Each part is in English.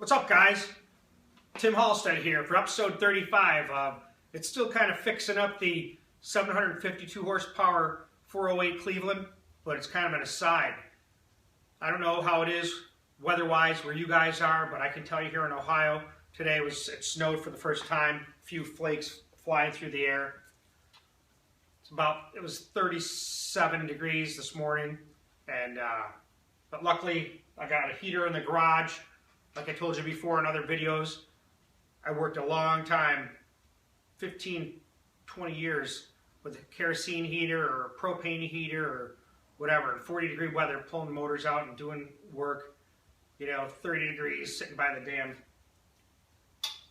What's up, guys? Tim Halstead here for episode 35. It's still kind of fixing up the 752 horsepower 408 Cleveland, but it's kind of an aside. I don't know how it is weather-wise where you guys are, but I can tell you here in Ohio, today it snowed for the first time. A few flakes flying through the air. It was 37 degrees this morning, and but luckily I got a heater in the garage. Like I told you before in other videos, I worked a long time, 15, 20 years with a kerosene heater or a propane heater or whatever, in 40-degree weather, pulling motors out and doing work, 30 degrees, sitting by the damn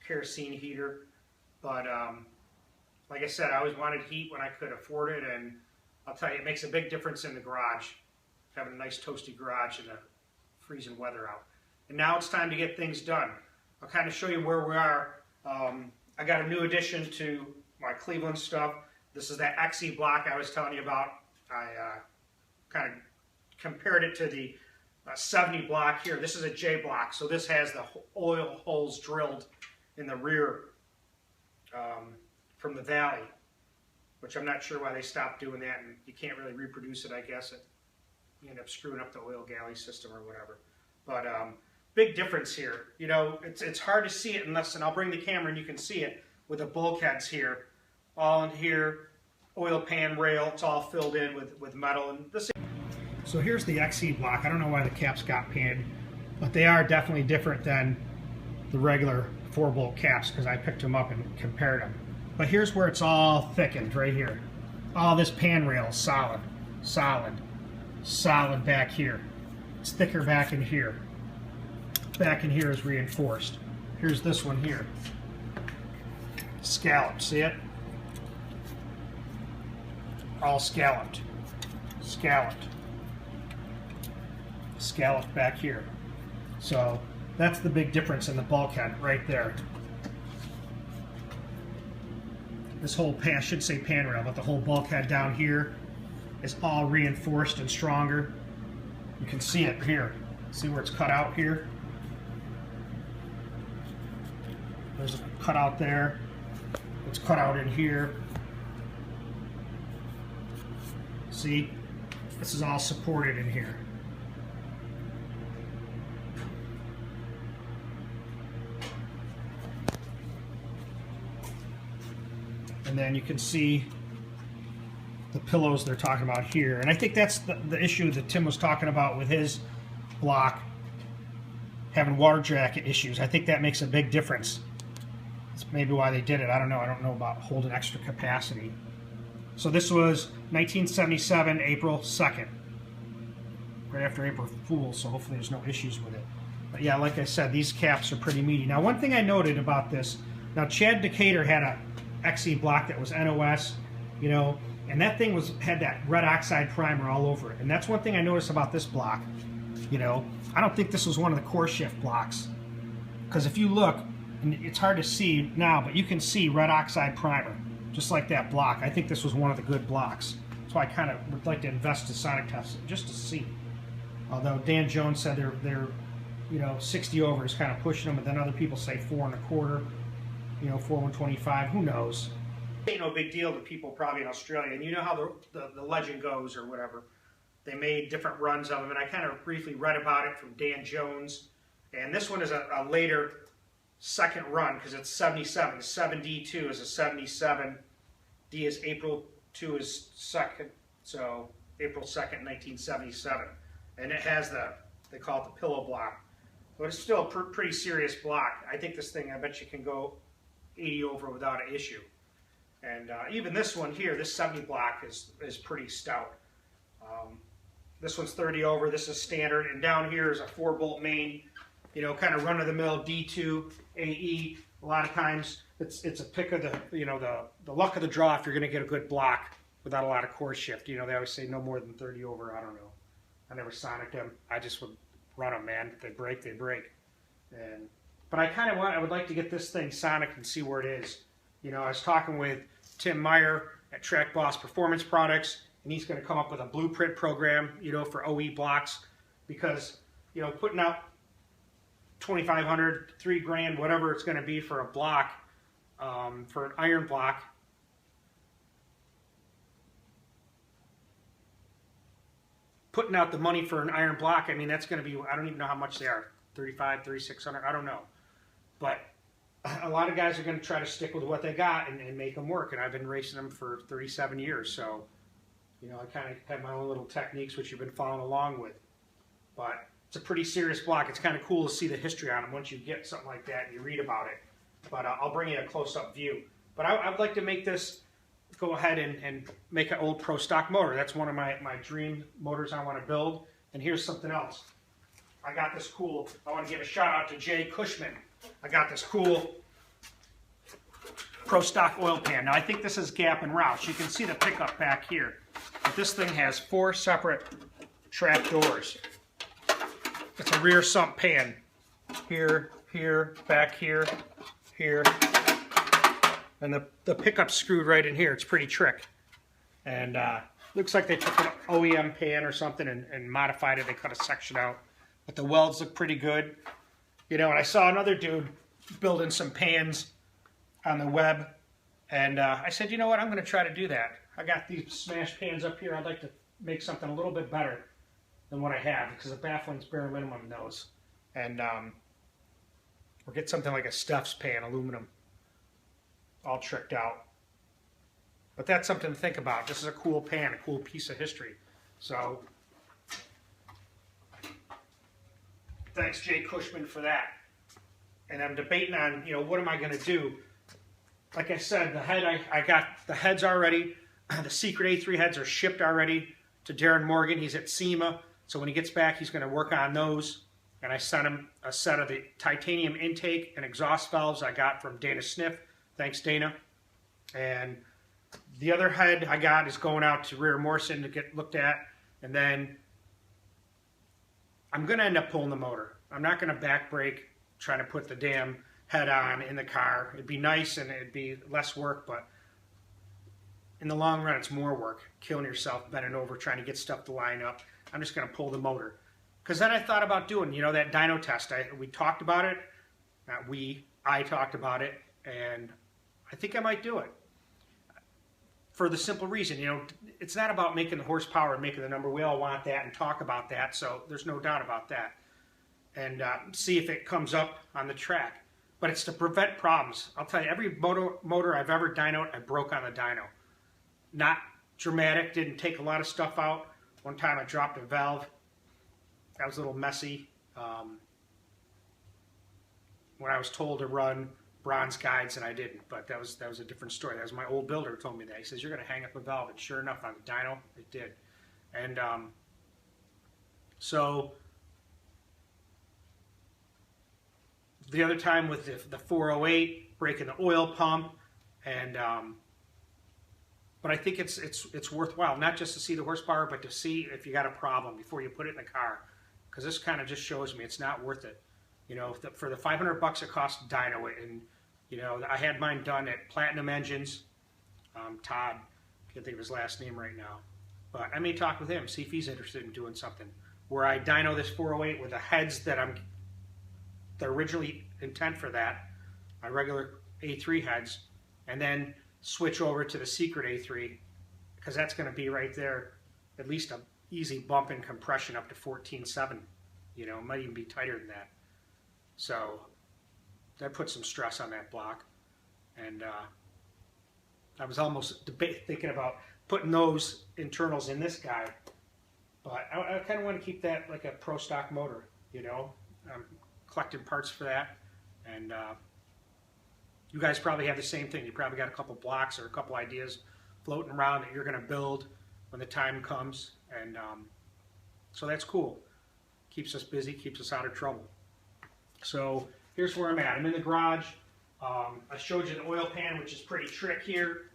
kerosene heater. But like I said, I always wanted heat when I could afford it, and I'll tell you, it makes a big difference in the garage, having a nice toasty garage in the freezing weather out. And now it's time to get things done. I'll kind of show you where we are. I got a new addition to my Cleveland stuff. This is that XE block I was telling you about. I kind of compared it to the 70 block here. This is a J block, so this has the oil holes drilled in the rear from the valley, which I'm not sure why they stopped doing that, and you can't really reproduce it, I guess. You end up screwing up the oil galley system or whatever. But big difference here. It's hard to see it unless, and I'll bring the camera and you can see it with the bulkheads here. All in here, oil pan rail, it's all filled in with metal. And this. So here's the XE block. I don't know why the caps got painted, but they are definitely different than the regular 4-bolt caps because I picked them up and compared them. But here's where it's all thickened right here. All this pan rail is solid, solid, solid back here. It's thicker back in here. Back in here is reinforced. Here's this one here. Scalloped, see it? All scalloped. Scalloped. Scalloped back here. So that's the big difference in the bulkhead right there. This whole pan, I should say pan rail, but the whole bulkhead down here is all reinforced and stronger. You can see it here. See where it's cut out here? There's a cutout there. It's cut out in here. See? This is all supported in here. And then you can see the pillows they're talking about here. And I think that's the issue that Tim was talking about with his block, having water jacket issues. I think that makes a big difference. That's maybe why they did it. I don't know. I don't know about holding extra capacity. So this was 1977, April 2nd. Right after April Fool's, so hopefully there's no issues with it. But yeah, like I said, these caps are pretty meaty. Now, one thing I noted about this, now Chad Decatur had a XE block that was NOS, and that thing had that red oxide primer all over it. And that's one thing I noticed about this block. I don't think this was one of the core shift blocks, because if you look, and it's hard to see now, but you can see red oxide primer, just like that block. I think this was one of the good blocks. So I kind of would like to invest in sonic test it just to see. Although Dan Jones said they're 60 over is kind of pushing them, but then other people say 4 1/4, 4 1/25. Who knows? Ain't no big deal to people probably in Australia, and you know how the legend goes or whatever. They made different runs of them, and I kind of briefly read about it from Dan Jones. And this one is a later second run because it's 77. 7D2 is a 77. D is April, 2 is second. So April 2nd, 1977. And it has they call it the pillow block. But it's still a pretty serious block. I think this thing, I bet you can go 80 over without an issue. And even this one here, this 70 block is pretty stout. This one's 30 over, this is standard, and down here is a 4-bolt main, kind of run-of-the-mill D2 AE. A lot of times it's a pick of the luck of the draw if you're going to get a good block without a lot of core shift. They always say no more than 30 over. I don't know. I never sonicked them. I just would run them, man. If they break, they break. But I would like to get this thing sonic and see where it is. I was talking with Tim Meyer at DragBoss Performance Products, and he's going to come up with a blueprint program, for OE blocks, because, putting out $2,500, $3,000, whatever it's going to be for a block, for an iron block. Putting out the money for an iron block, I mean, that's going to be, I don't even know how much they are, $3,500, $3,600, I don't know. But a lot of guys are going to try to stick with what they got and make them work, and I've been racing them for 37 years, so, you know, I kind of have my own little techniques, which you've been following along with. But it's a pretty serious block. It's kind of cool to see the history on them once you get something like that and you read about it. But I'll bring you a close-up view. But I'd like to make this, go ahead and make an old pro stock motor. That's one of my dream motors I want to build. And here's something else. I got this cool, I want to give a shout out to Jay Cushman. I got this cool pro stock oil pan. Now I think this is Gap and Roush. You can see the pickup back here. But this thing has 4 separate trap doors. It's a rear sump pan. Here, here, back here, here. And the pickup's screwed right in here. It's pretty trick. And looks like they took an OEM pan or something and modified it. They cut a section out. But the welds look pretty good. You know, and I saw another dude building some pans on the web. And I said, you know what, I'm going to try to do that. I got these smash pans up here. I'd like to make something a little bit better than what I have, because the baffling's bare minimum in those. And or get something like a Steph's pan, aluminum, all tricked out. But that's something to think about. This is a cool pan, a cool piece of history. So thanks, Jay Cushman, for that. And I'm debating on, you know, what am I going to do? Like I said, the head, I got the heads already. The Secret A3 heads are shipped already to Darren Morgan. He's at SEMA. So when he gets back, he's going to work on those. And I sent him a set of the titanium intake and exhaust valves I got from Dana Sniff. Thanks, Dana. And the other head I got is going out to Reher-Morrison to get looked at. And then I'm going to end up pulling the motor. I'm not going to back brake trying to put the damn head on in the car. It'd be nice and it'd be less work, but in the long run, it's more work. Killing yourself, bending over, trying to get stuff to line up. I'm just going to pull the motor. Because then I thought about doing, you know, that dyno test. We talked about it. Not we. I talked about it. And I think I might do it. For the simple reason, you know, it's not about making the horsepower and making the number. We all want that and talk about that. So there's no doubt about that. And see if it comes up on the track. But it's to prevent problems. I'll tell you, every motor I've ever dynoed, I broke on the dyno. Not dramatic, didn't take a lot of stuff out. One time I dropped a valve. That was a little messy. When I was told to run bronze guides and I didn't, but that was a different story. That was my old builder who told me that. He says, you're going to hang up a valve. And sure enough, on the dyno, it did. And so the other time with the 408, breaking the oil pump, and but I think it's worthwhile, not just to see the horsepower, but to see if you got a problem before you put it in the car. Because this kind of just shows me it's not worth it. You know, for the $500 it costs to dyno it, and you know, I had mine done at Platinum Engines. Todd, can't think of his last name right now, but I may talk with him, see if he's interested in doing something where I dyno this 408 with the heads that the originally intent for that, my regular A3 heads, and then switch over to the Secret A3, because that's going to be right there, at least a easy bump in compression up to 14.7. You know, it might even be tighter than that. So that puts some stress on that block. And I was almost thinking about putting those internals in this guy. But I kind of want to keep that like a pro stock motor, you know. I'm collecting parts for that. And you guys probably have the same thing. You probably got a couple blocks or a couple ideas floating around that you're going to build when the time comes. And so that's cool. Keeps us busy, keeps us out of trouble. So here's where I'm at. I'm in the garage. I showed you the oil pan, which is pretty trick here.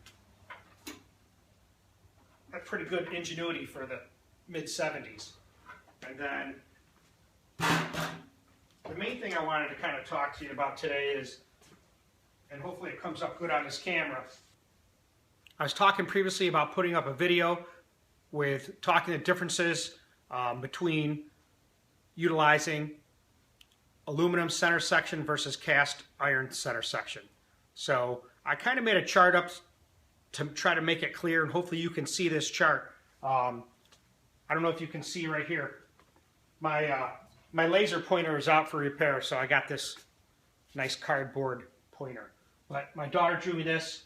That's pretty good ingenuity for the mid-70s. And then the main thing I wanted to kind of talk to you about today is, and hopefully it comes up good on this camera, I was talking previously about putting up a video with talking the differences between utilizing aluminum center section versus cast iron center section. So I kind of made a chart up to try to make it clear, and hopefully you can see this chart. I don't know if you can see right here. My laser pointer is out for repair, so I got this nice cardboard pointer. But my daughter drew me this.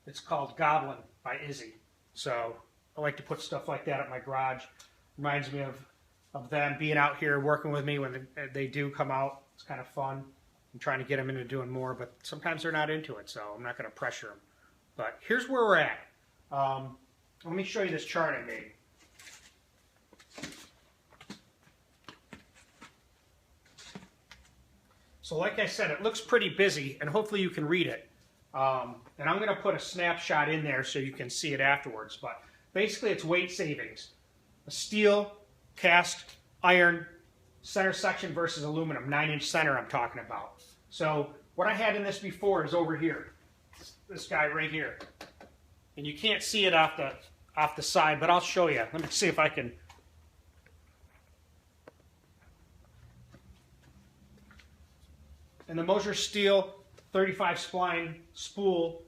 It's called Goblin by Izzy. So I like to put stuff like that at my garage. Reminds me of them being out here working with me when they do come out. It's kind of fun. I'm trying to get them into doing more, but sometimes they're not into it, so I'm not going to pressure them. But here's where we're at. Let me show you this chart I made. So like I said, it looks pretty busy, and hopefully you can read it. And I'm going to put a snapshot in there so you can see it afterwards. But basically it's weight savings. A steel, cast, iron, center section versus aluminum, 9-inch center I'm talking about. So what I had in this before is over here. This guy right here. And you can't see it off the side, but I'll show you. Let me see if I can. And the Moser steel 35 spline spool,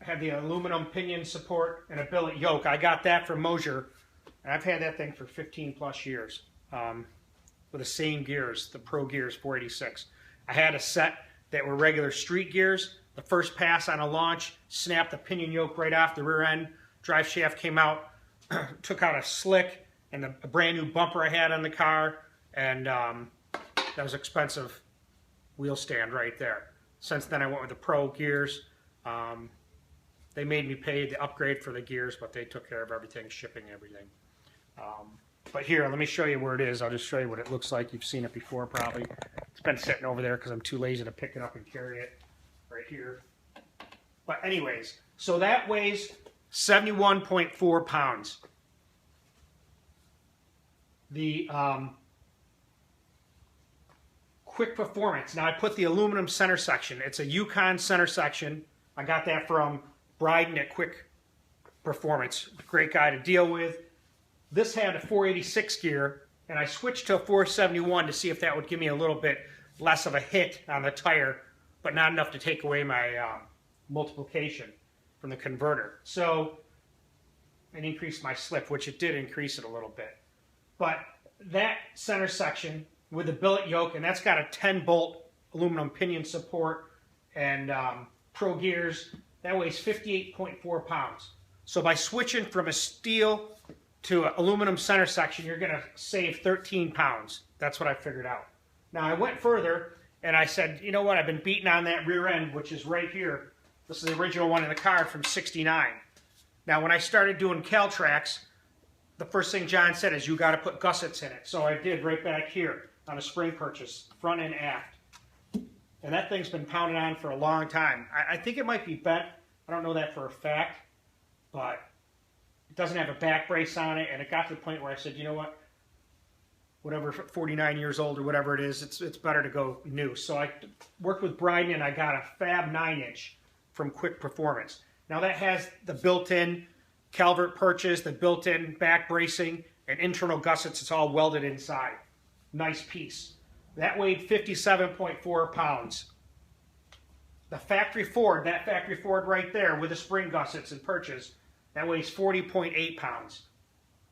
I had the aluminum pinion support and a billet yoke. I got that from Moser, and I've had that thing for 15 plus years with the same gears, the Pro Gears 486. I had a set that were regular street gears. The first pass on a launch, snapped the pinion yoke right off the rear end. Drive shaft came out, took out a slick and a brand new bumper I had on the car, and that was expensive wheel stand right there. Since then I went with the Pro gears. They made me pay the upgrade for the gears, but they took care of everything, shipping, everything. But here, let me show you where it is. I'll just show you what it looks like. You've seen it before probably. It's been sitting over there because I'm too lazy to pick it up and carry it right here. But anyways, so that weighs 71.4 pounds. The Quick Performance. Now I put the aluminum center section. It's a Yukon center section. I got that from Bryden at Quick Performance. Great guy to deal with. This had a 486 gear, and I switched to a 471 to see if that would give me a little bit less of a hit on the tire, but not enough to take away my multiplication from the converter. So it increased my slip, which it did increase it a little bit. But that center section with the billet yoke, and that's got a 10-bolt aluminum pinion support and Pro gears, that weighs 58.4 pounds. So by switching from a steel to an aluminum center section, you're going to save 13 pounds. That's what I figured out. Now I went further and I said, you know what, I've been beating on that rear end, which is right here. This is the original one in the car from '69. Now when I started doing Caltrax, the first thing John said is you got to put gussets in it. So I did right back here on a spring purchase, front and aft. And that thing's been pounded on for a long time. I think it might be bent. I don't know that for a fact, but it doesn't have a back brace on it, and it got to the point where I said, you know what, whatever, 49 years old or whatever it is, it's better to go new. So I worked with Bryden, and I got a Fab 9-inch from Quick Performance. Now that has the built-in Calvert purchase, the built-in back bracing, and internal gussets. It's all welded inside. Nice piece. That weighed 57.4 pounds. The factory Ford, that factory Ford right there with the spring gussets and purchase, that weighs 40.8 pounds.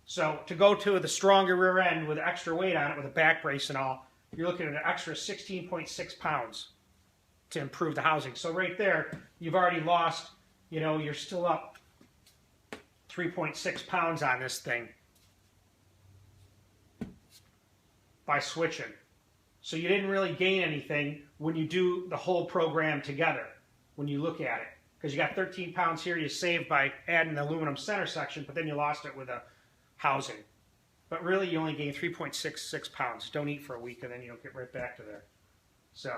So to go to the stronger rear end with extra weight on it, with a back brace and all, you're looking at an extra 16.6 pounds to improve the housing. So right there, you've already lost, you know, you're still up 3.6 pounds on this thing by switching. So you didn't really gain anything when you do the whole program together, when you look at it. Because you got 13 pounds here you saved by adding the aluminum center section, but then you lost it with a housing. But really you only gain 3.66 pounds. Don't eat for a week and then you'll get right back to there. So,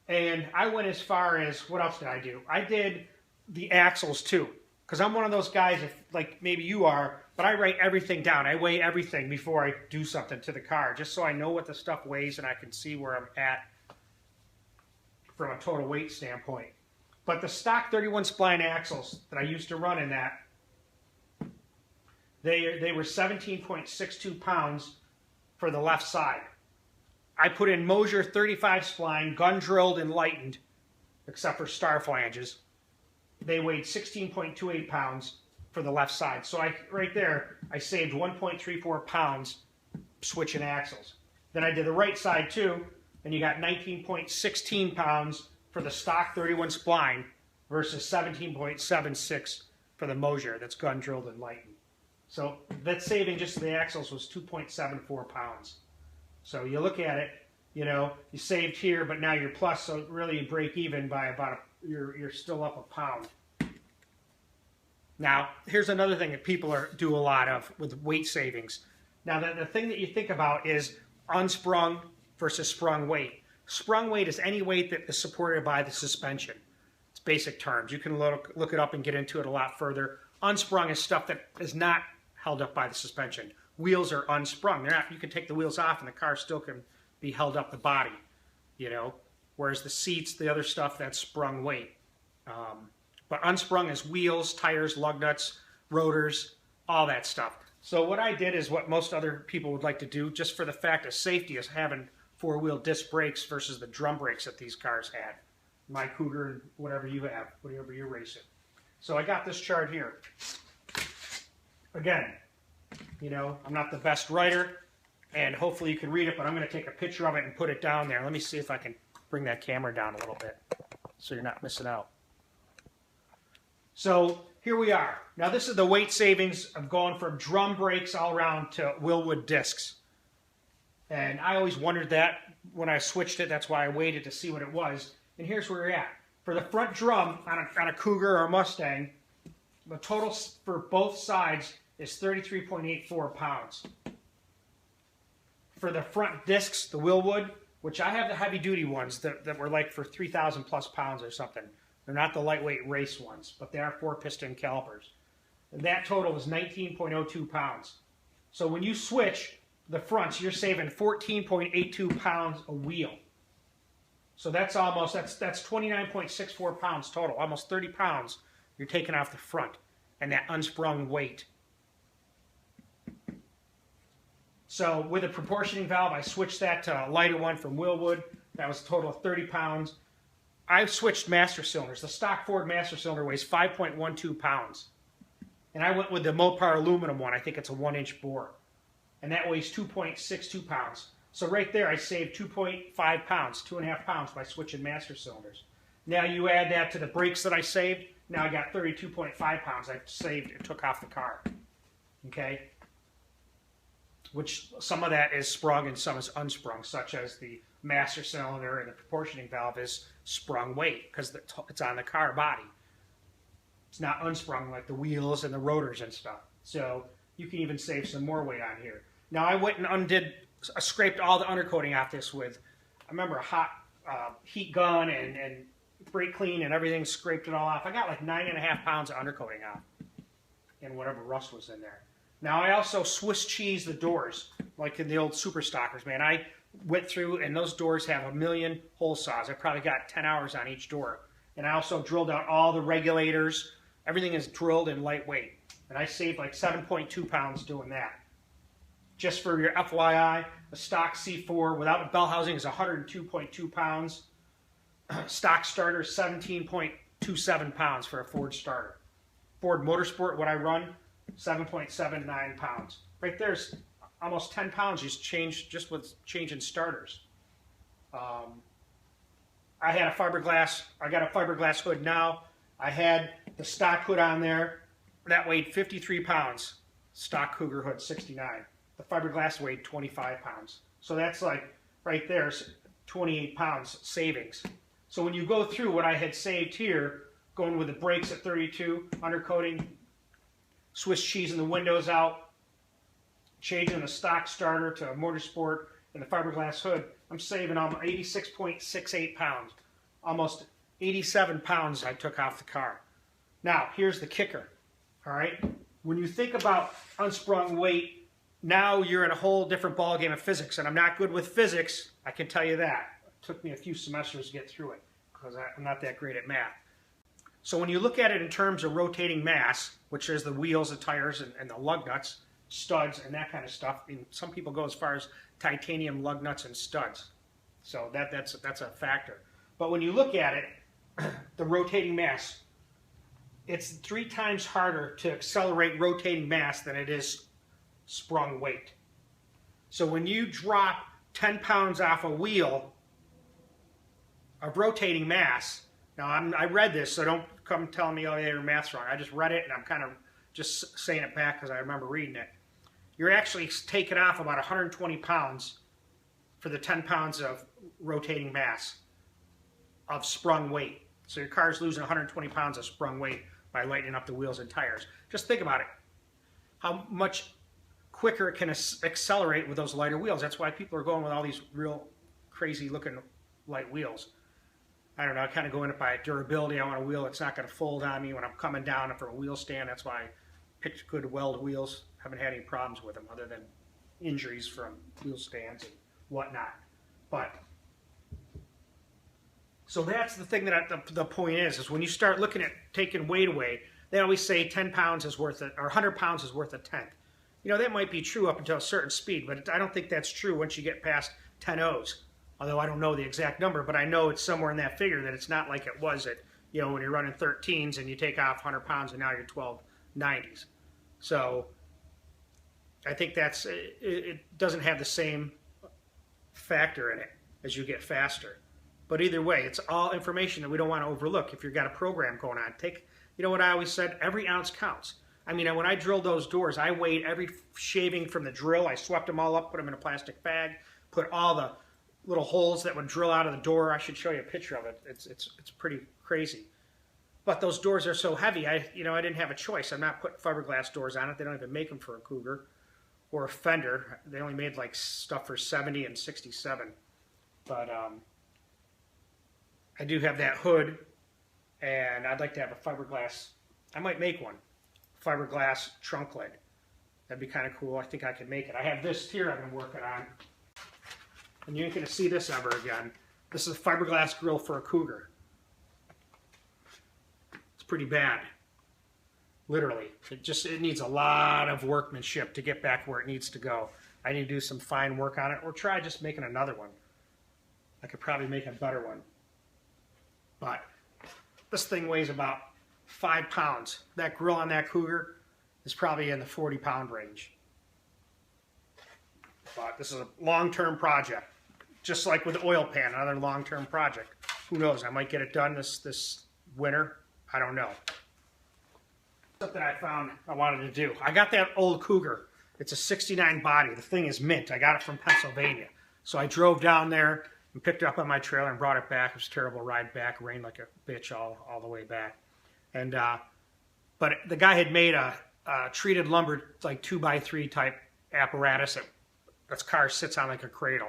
and I went as far as, what else did I do? I did the axles too. Because I'm one of those guys, if, like maybe you are, but I write everything down. I weigh everything before I do something to the car, just so I know what the stuff weighs and I can see where I'm at from a total weight standpoint. But the stock 31 spline axles that I used to run in that, they were 17.62 pounds for the left side. I put in Mosier 35 spline, gun drilled and lightened, except for star flanges. They weighed 16.28 pounds for the left side. So right there, I saved 1.34 pounds switching axles. Then I did the right side too, and you got 19.16 pounds for the stock 31 spline versus 17.76 for the Mosier that's gun drilled and lightened. So that saving just the axles was 2.74 pounds. So you look at it, you know, you saved here, but now you're plus, so really you break even by about you're still up a pound. Now, here's another thing that people do a lot of with weight savings. Now, the thing that you think about is unsprung versus sprung weight. Sprung weight is any weight that is supported by the suspension. It's basic terms. You can look it up and get into it a lot further. Unsprung is stuff that is not held up by the suspension. Wheels are unsprung. They're not. You can take the wheels off and the car still can be held up the body, you know. Whereas the seats, the other stuff, that's sprung weight. But unsprung is wheels, tires, lug nuts, rotors, all that stuff. So what I did is what most other people would like to do, just for the fact of safety, is having four-wheel disc brakes versus the drum brakes that these cars had. My Cougar and whatever you have, whatever you're racing. So I got this chart here. Again, you know, I'm not the best writer, and hopefully you can read it, but I'm going to take a picture of it and put it down there. Let me see if I can bring that camera down a little bit so you're not missing out. So here we are. Now this is the weight savings of going from drum brakes all around to Wilwood discs. And I always wondered that when I switched it. That's why I waited to see what it was. And here's where we're at. For the front drum on a Cougar or a Mustang, the total for both sides is 33.84 pounds. For the front discs, the Wilwood, which I have the heavy duty ones that were like for 3,000 plus pounds or something. They're not the lightweight race ones, but they are 4-piston calipers. And that total is 19.02 pounds. So when you switch the fronts, you're saving 14.82 pounds a wheel. So that's almost, that's 29.64 pounds total. Almost 30 pounds you're taking off the front and that unsprung weight. So with a proportioning valve, I switched that to a lighter one from Wilwood. That was a total of 30 pounds. I've switched master cylinders. The stock Ford master cylinder weighs 5.12 pounds. And I went with the Mopar aluminum one. I think it's a 1-inch bore. And that weighs 2.62 pounds. So right there, I saved 2.5 pounds, 2.5 pounds by switching master cylinders. Now you add that to the brakes that I saved. Now I got 32.5 pounds I saved and took off the car. Okay? Which some of that is sprung and some is unsprung, such as the master cylinder and the proportioning valve is sprung weight because it's on the car body. It's not unsprung like the wheels and the rotors and stuff. So you can even save some more weight on here. Now I went and scraped all the undercoating off this with, I remember a hot heat gun and brake clean and everything, scraped it all off. I got like 9.5 pounds of undercoating off and whatever rust was in there. Now I also Swiss cheese the doors, like in the old Super Stockers, man. I went through, and those doors have 1 million hole saws. I probably got 10 hours on each door. And I also drilled out all the regulators. Everything is drilled in lightweight. And I saved like 7.2 pounds doing that. Just for your FYI, a stock C4 without a bell housing is 102.2 pounds. Stock starter is 17.27 pounds for a Ford starter. Ford Motorsport, what I run, 7.79 pounds. Right there's almost 10 pounds just with changing starters. I had a fiberglass. I got a fiberglass hood now. I had the stock hood on there. That weighed 53 pounds. Stock Cougar hood, 69. The fiberglass weighed 25 pounds. So that's like, right there, 28 pounds savings. So when you go through what I had saved here, going with the brakes at 32, undercoating, Swiss cheese in the windows out, changing the stock starter to a Motorsport and the fiberglass hood, I'm saving almost 86.68 pounds. Almost 87 pounds I took off the car. Now, here's the kicker, all right? When you think about unsprung weight, now you're in a whole different ballgame of physics, and I'm not good with physics, I can tell you that. It took me a few semesters to get through it, because I'm not that great at math. So when you look at it in terms of rotating mass, which is the wheels, the tires, and the lug nuts, studs and that kind of stuff. I mean, some people go as far as titanium lug nuts and studs. So that's a factor. But when you look at it, the rotating mass, it's 3 times harder to accelerate rotating mass than it is sprung weight. So when you drop 10 pounds off a wheel of rotating mass, now I read this, so don't come telling me, oh, yeah, your math's wrong. I just read it, and I'm kind of just saying it back because I remember reading it. You're actually taking off about 120 pounds for the 10 pounds of rotating mass of sprung weight. So your car's losing 120 pounds of sprung weight by lightening up the wheels and tires. Just think about it. How much quicker it can accelerate with those lighter wheels. That's why people are going with all these real crazy looking light wheels. I don't know, I kind of go in it by durability. I want a wheel that's not going to fold on me when I'm coming down from a wheel stand. That's why I picked good weld wheels. Haven't had any problems with them other than injuries from wheel stands and whatnot. But so that's the thing that the point is when you start looking at taking weight away, they always say 10 pounds is worth it, or 100 pounds is worth a tenth. You know, that might be true up until a certain speed, but I don't think that's true once you get past 10 O's. Although I don't know the exact number, but I know it's somewhere in that figure that it's not like it was at, you know, when you're running 13s and you take off 100 pounds and now you're 1290s. So I think that's, it doesn't have the same factor in it as you get faster. But either way, it's all information that we don't want to overlook if you've got a program going on. You know what I always said? Every ounce counts. I mean, when I drilled those doors, I weighed every shaving from the drill. I swept them all up, put them in a plastic bag, put all the little holes that would drill out of the door. I should show you a picture of it. It's pretty crazy. But those doors are so heavy, I didn't have a choice. I'm not putting fiberglass doors on it. They don't even make them for a Cougar or a Fender. They only made like stuff for 70 and 67. But I do have that hood, and I'd like to have a fiberglass. I might make one. Fiberglass trunk lid. That'd be kind of cool. I think I could make it. I have this here I've been working on. And you ain't going to see this ever again. This is a fiberglass grill for a Cougar. It's pretty bad. Literally. It needs a lot of workmanship to get back where it needs to go. I need to do some fine work on it, or try just making another one. I could probably make a better one. But this thing weighs about 5 pounds. That grill on that Cougar is probably in the 40-pound range. But this is a long-term project. Just like with the oil pan, another long-term project. Who knows? I might get it done this winter. I don't know. Something I found I wanted to do. I got that old Cougar. It's a 69 body. The thing is mint. I got it from Pennsylvania. So I drove down there and picked it up on my trailer and brought it back. It was a terrible ride back. It rained like a bitch all the way back. And but the guy had made a treated lumber, like 2x3 type apparatus that this car sits on like a cradle.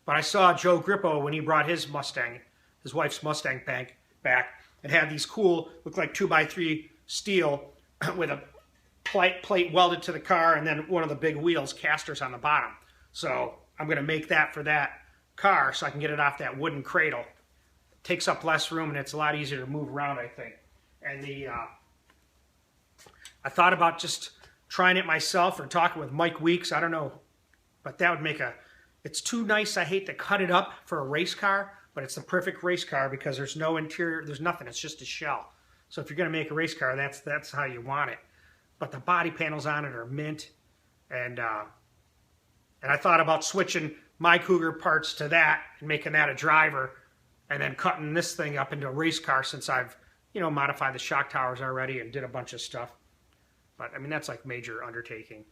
But I saw Joe Grippo when he brought his Mustang, his wife's Mustang back, and had these cool, look like 2x3 steel with a plate welded to the car, and then one of the big wheels, casters on the bottom. So I'm going to make that for that car so I can get it off that wooden cradle. It takes up less room, and it's a lot easier to move around, I think. And I thought about just trying it myself or talking with Mike Weeks. I don't know, but that would make it's too nice. I hate to cut it up for a race car, but it's the perfect race car because there's no interior, there's nothing. It's just a shell. So if you're going to make a race car, that's how you want it. But the body panels on it are mint, and I thought about switching my Cougar parts to that and making that a driver, and then cutting this thing up into a race car since I've modified the shock towers already and did a bunch of stuff. But I mean, that's like major undertaking.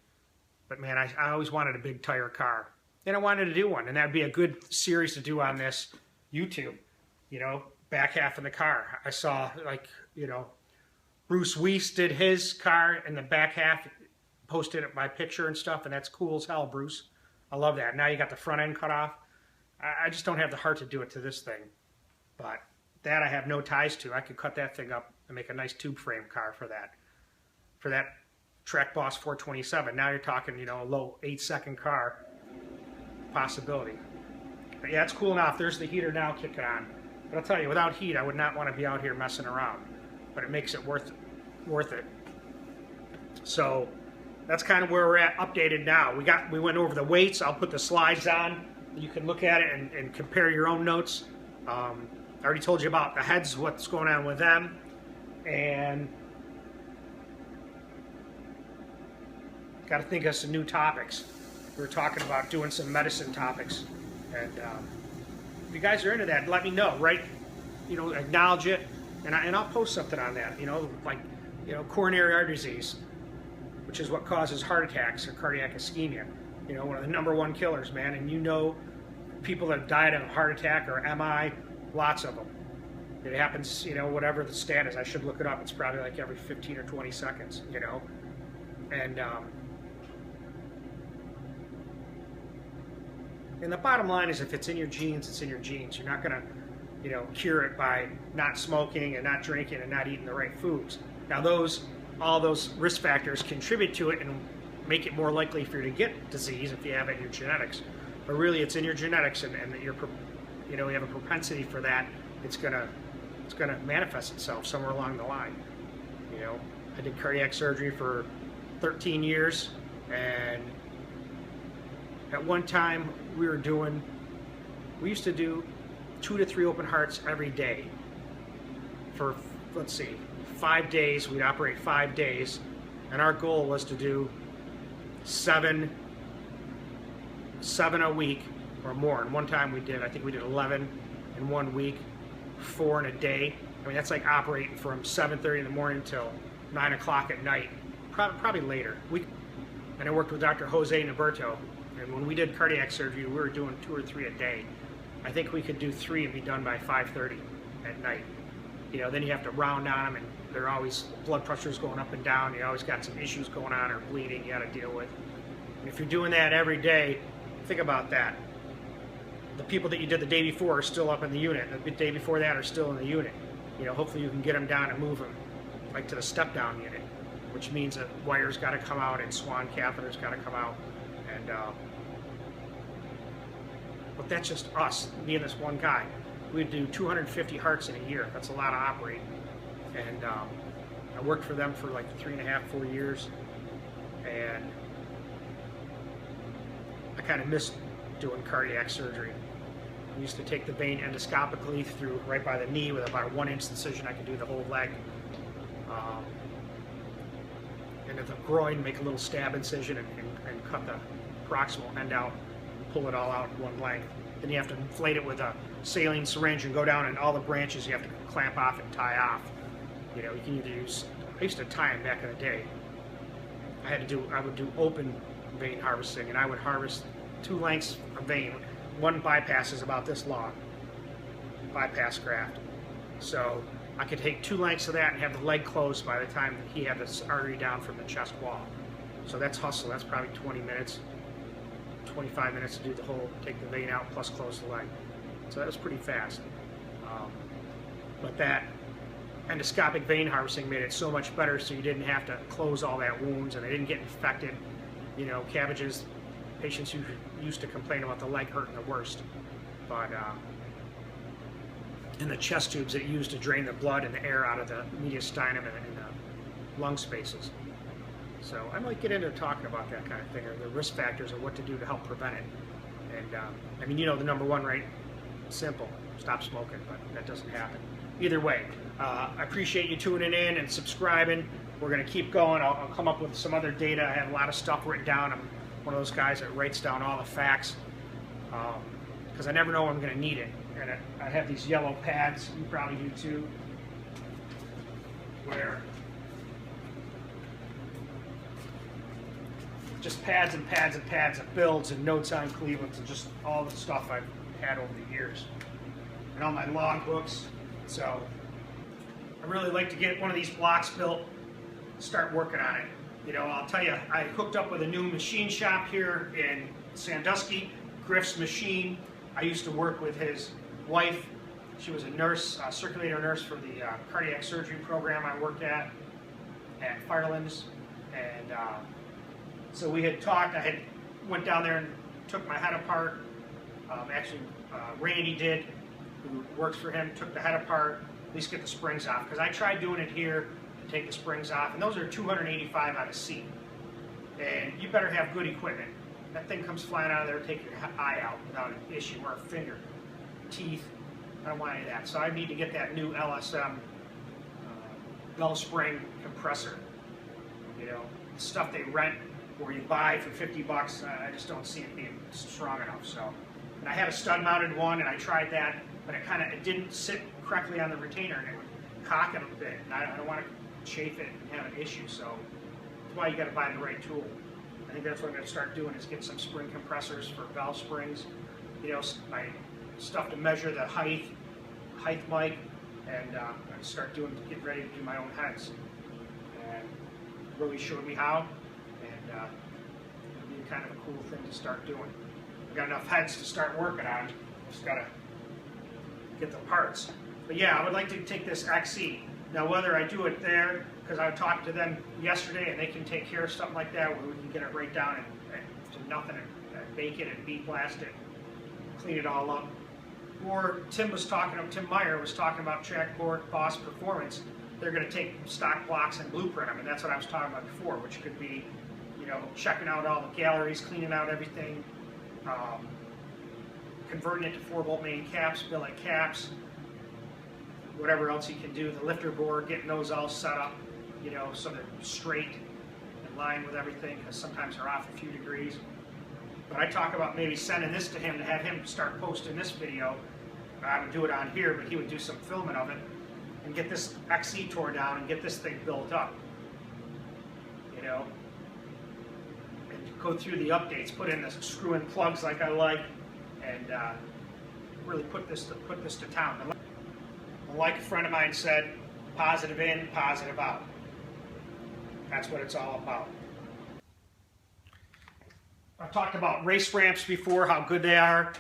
But man, I always wanted a big tire car, and I wanted to do one, and that'd be a good series to do on this YouTube. Back half in the car. I saw Bruce Weiss did his car, and the back half posted my picture and stuff, and that's cool as hell, Bruce. I love that. Now you got the front end cut off. I just don't have the heart to do it to this thing. But that I have no ties to. I could cut that thing up and make a nice tube frame car for that. For that DragBoss 427. Now you're talking, a low 8-second car possibility. But yeah, it's cool enough. There's the heater now kicking on. But I'll tell you, without heat, I would not want to be out here messing around. But it makes it worth it. So that's kind of where we're at, updated now. We went over the weights. I'll put the slides on. You can look at it and compare your own notes. I already told you about the heads, what's going on with them, and got to think of some new topics. We were talking about doing some medicine topics, and if you guys are into that, let me know. Right? You know, acknowledge it, and I'll post something on that. You know, like, you know, coronary artery disease, which is what causes heart attacks or cardiac ischemia. You know, one of the #1 killers, man. And you know, people that have died of a heart attack or MI, lots of them. It happens, you know, whatever the stat is. I should look it up. It's probably like every 15 or 20 seconds, you know. And the bottom line is, if it's in your genes, it's in your genes. You're not going to, you know, cure it by not smoking and not drinking and not eating the right foods. Now, all those risk factors contribute to it and make it more likely for you to get disease if you have it in your genetics. But really, it's in your genetics, and you're, you know, you have a propensity for that. It's gonna manifest itself somewhere along the line. You know, I did cardiac surgery for 13 years, and at one time we used to do 2 to 3 open hearts every day for, let's see, 5 days. We'd operate 5 days, and our goal was to do 7 a week or more. And one time I think we did 11 in 1 week, 4 in a day. I mean, that's like operating from 7:30 in the morning till 9 o'clock at night, probably later. And I worked with Dr. Jose Naberto, and when we did cardiac surgery, we were doing 2 or 3 a day. I think we could do 3 and be done by 5:30 at night. You know, then you have to round on them, and they're always, blood pressure's going up and down. You always got some issues going on, or bleeding you got to deal with. And if you're doing that every day, think about that. The people that you did the day before are still up in the unit. The day before that are still in the unit. You know, hopefully you can get them down and move them, like to the step-down unit, which means that wires got to come out and swan catheters got to come out. And but that's just us, me and this one guy. We'd do 250 hearts in a year. That's a lot of operating. And I worked for them for like 3.5, 4 years, and I kind of missed doing cardiac surgery. I used to take the vein endoscopically through right by the knee with about a 1-inch incision. I could do the whole leg. And at the groin, make a little stab incision and cut the proximal end out and pull it all out in one length. Then you have to inflate it with a saline syringe and go down, and all the branches you have to clamp off and tie off. You know, you can either use, I used to tie them back in the day. I would do open vein harvesting, and I would harvest 2 lengths of vein. One bypass is about this long, bypass graft. So I could take 2 lengths of that and have the leg closed by the time that he had this artery down from the chest wall. So that's hustle. That's probably 20 minutes, 25 minutes to do the whole, take the vein out plus close the leg. So that was pretty fast. But that endoscopic vein harvesting made it so much better, so you didn't have to close all that wounds and they didn't get infected. You know, cabbages, patients used to complain about the leg hurting the worst. But in the chest tubes that you use to drain the blood and the air out of the mediastinum and the lung spaces. So I might get into talking about that kind of thing, or the risk factors of what to do to help prevent it. And I mean, you know, the #1, right? Simple, stop smoking, but that doesn't happen. Either way, I appreciate you tuning in and subscribing. We're going to keep going. I'll come up with some other data. I have a lot of stuff written down. I'm one of those guys that writes down all the facts, because I never know when I'm going to need it. And I have these yellow pads, you probably do too, where just pads and pads and pads of builds and notes on Cleveland and just all the stuff I've had over the years. And all my log books. So I really like to get one of these blocks built, start working on it. You know, I'll tell you, I hooked up with a new machine shop here in Sandusky, Griff's Machine. I used to work with his wife. She was a nurse, circulator nurse for the cardiac surgery program I worked at Firelands. And so we had talked. I went down there and took my head apart. Actually, Randy did, who works for him, took the head apart, at least get the springs off. Because I tried doing it here to take the springs off, and those are 285 on a seat. and you better have good equipment. That thing comes flying out of there, take your eye out without an issue, or a finger, teeth. I don't want any of that. So I need to get that new LSM bell spring compressor. You know, the stuff they rent or you buy for 50 bucks, I just don't see it being strong enough. So, and I had a stud mounted one and I tried that, but it didn't sit correctly on the retainer and it would cock it a bit. And I don't want to chafe it and have an issue. So that's why you got to buy the right tool. I think that's what I'm going to start doing, is get some spring compressors for valve springs. You know, stuff to measure the height mic, and start getting ready to do my own heads. And really showed me how, and it'll be kind of a cool thing to start doing. I've got enough heads to start working on. Just gotta get the parts. But yeah, I would like to take this XE. Now whether I do it there, because I talked to them yesterday and they can take care of something like that where we can get it right down to nothing and bake it and bead blast it, clean it all up. Or Tim Meyer was talking about DragBoss Performance. They're going to take stock blocks and blueprint them, and that's what I was talking about before, which could be, you know, checking out all the galleries, cleaning out everything, converting it to 4-bolt main caps, billet caps, whatever else you can do. The lifter board, getting those all set up, you know, so they're straight in line with everything, because sometimes they're off a few degrees. But I talk about maybe sending this to him to have him start posting this video. I would do it on here, but he would do some filming of it and get this XE tore down and get this thing built up. You know, and go through the updates, put in the screw-in plugs like I like, and really put this to town. And like a friend of mine said, positive in, positive out. That's what it's all about. I've talked about race ramps before, how good they are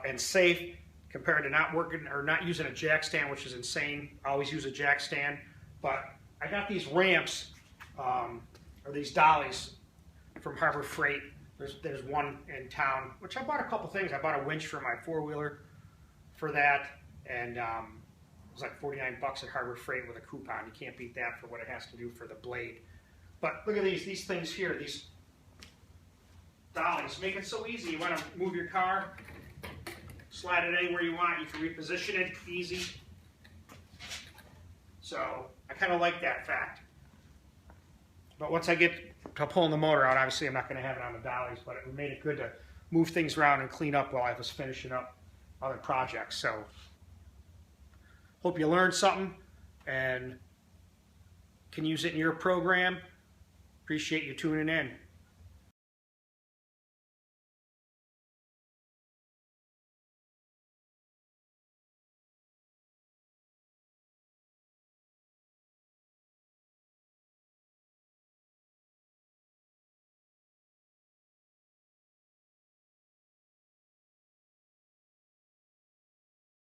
and safe compared to not working or not using a jack stand, which is insane. I always use a jack stand. But I got these ramps, or these dollies from Harbor Freight. There's one in town, which I bought a couple things. I bought a winch for my four-wheeler for that, and it was like 49 bucks at Harbor Freight with a coupon. You can't beat that for what it has to do for the blade. But look at these things here, these dollies. Make it so easy. You want to move your car, slide it anywhere you want. You can reposition it easy. So I kind of like that fact. But once I get to pulling the motor out, obviously I'm not going to have it on the dollies, but it made it good to move things around and clean up while I was finishing up other projects. So hope you learned something and can use it in your program. Appreciate you tuning in.